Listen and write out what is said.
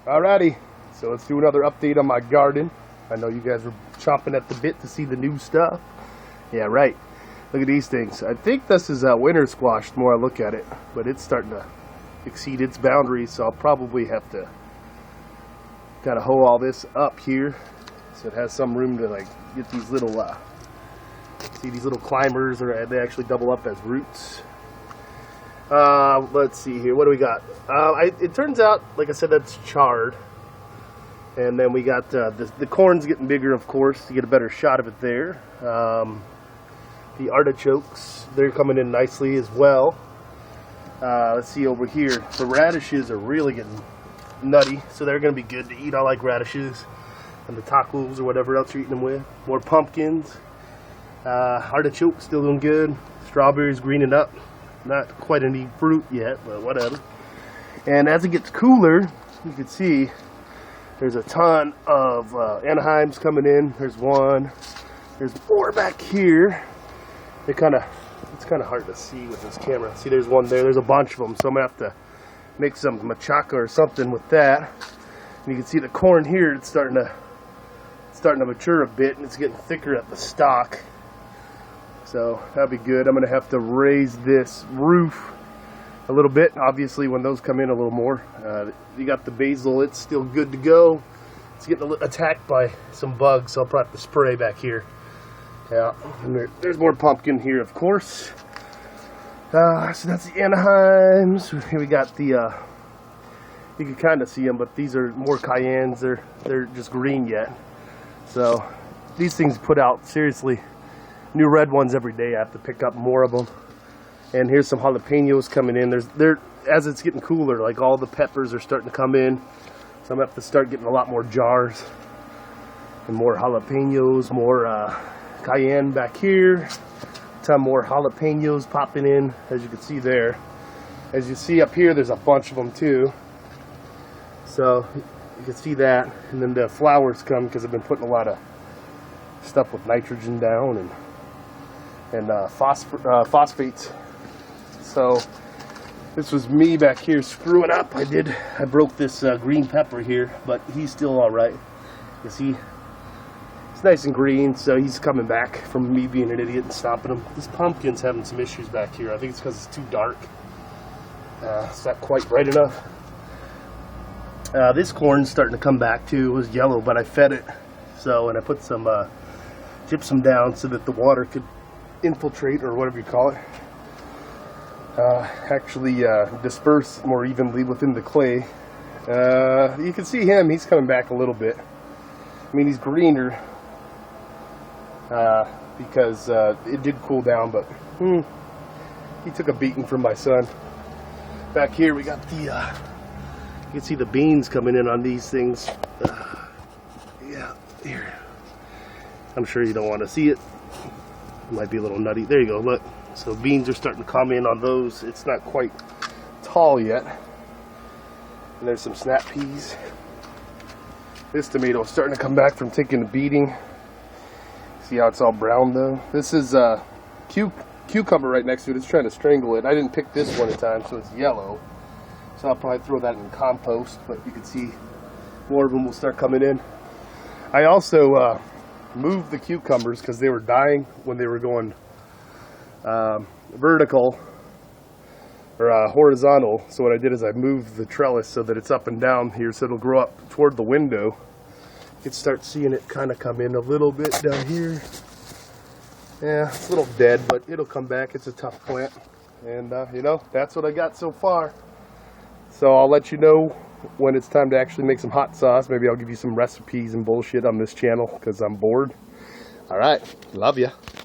Alrighty, so let's do another update on my garden. I know you guys were chomping at the bit to see the new stuff. Yeah, right. Look at these things. I think this is winter squash the more I look at it, but it's starting to exceed its boundaries, so I'll probably have to kind of hoe all this up here so it has some room to like get these little see these little climbers, or they actually double up as roots. Let's see here, what do we got? It turns out, like I said, that's charred. And then we got the corn's getting bigger, of course, to get a better shot of it there. The artichokes, they're coming in nicely as well. Let's see over here. The radishes are really getting nutty, so they're going to be good to eat. I like radishes and the tacos or whatever else you're eating them with. More pumpkins. Artichokes still doing good. Strawberries greening up. Not quite any fruit yet, but whatever. And as it gets cooler, you can see there's a ton of Anaheims coming in. There's one. There's more back here. It's kind of hard to see with this camera. See, there's one there. There's a bunch of them, so I'm gonna have to make some machaca or something with that. And you can see the corn here. It's starting to mature a bit, and it's getting thicker at the stalk. So that'll be good. I'm gonna have to raise this roof a little bit, obviously, when those come in a little more. You got the basil, it's still good to go. It's getting attacked by some bugs, so I'll probably have to spray back here. Yeah, and there's more pumpkin here, of course. So that's the Anaheims. Here we got the, you can kind of see them, but these are more cayennes. They're just green yet. So these things put out, seriously, new red ones every day. I have to pick up more of them. And here's some jalapenos coming in. As it's getting cooler, like all the peppers are starting to come in. So I'm going to have to start getting a lot more jars. And more jalapenos, more cayenne back here. A ton more jalapenos popping in, as you can see there. As you see up here, there's a bunch of them too. So you can see that. And then the flowers come because I've been putting a lot of stuff with nitrogen down and phosphates. So this was me back here screwing up. I broke this green pepper here, but he's still all right. You see, it's nice and green, so he's coming back from me being an idiot and stopping him. This pumpkin's having some issues back here. I think it's because it's too dark. It's not quite bright enough. This corn's starting to come back too. It was yellow, but I fed it. So, and I put some gypsum down so that the water could infiltrate, or whatever you call it. Actually disperse more evenly within the clay. You can see him, he's coming back a little bit. I mean, he's greener because it did cool down, but he took a beating from my son. Back here we got the you can see the beans coming in on these things. Yeah, here. I'm sure you don't want to see it. It might be a little nutty. There you go, look. So beans are starting to come in on those. It's not quite tall yet. And there's some snap peas. This tomato is starting to come back from taking a beating. See how it's all brown though? This is cucumber right next to it. It's trying to strangle it. I didn't pick this one in time, so it's yellow. So I'll probably throw that in compost, but you can see more of them will start coming in. I also moved the cucumbers because they were dying when they were going vertical or horizontal. So what I did is I moved the trellis so that it's up and down here, so it'll grow up toward the window. You can start seeing it kind of come in a little bit down here. Yeah, it's a little dead, but it'll come back. It's a tough plant, and you know, that's what I got so far. So I'll let you know when it's time to actually make some hot sauce. Maybe I'll give you some recipes and bullshit on this channel because I'm bored. All right, love ya.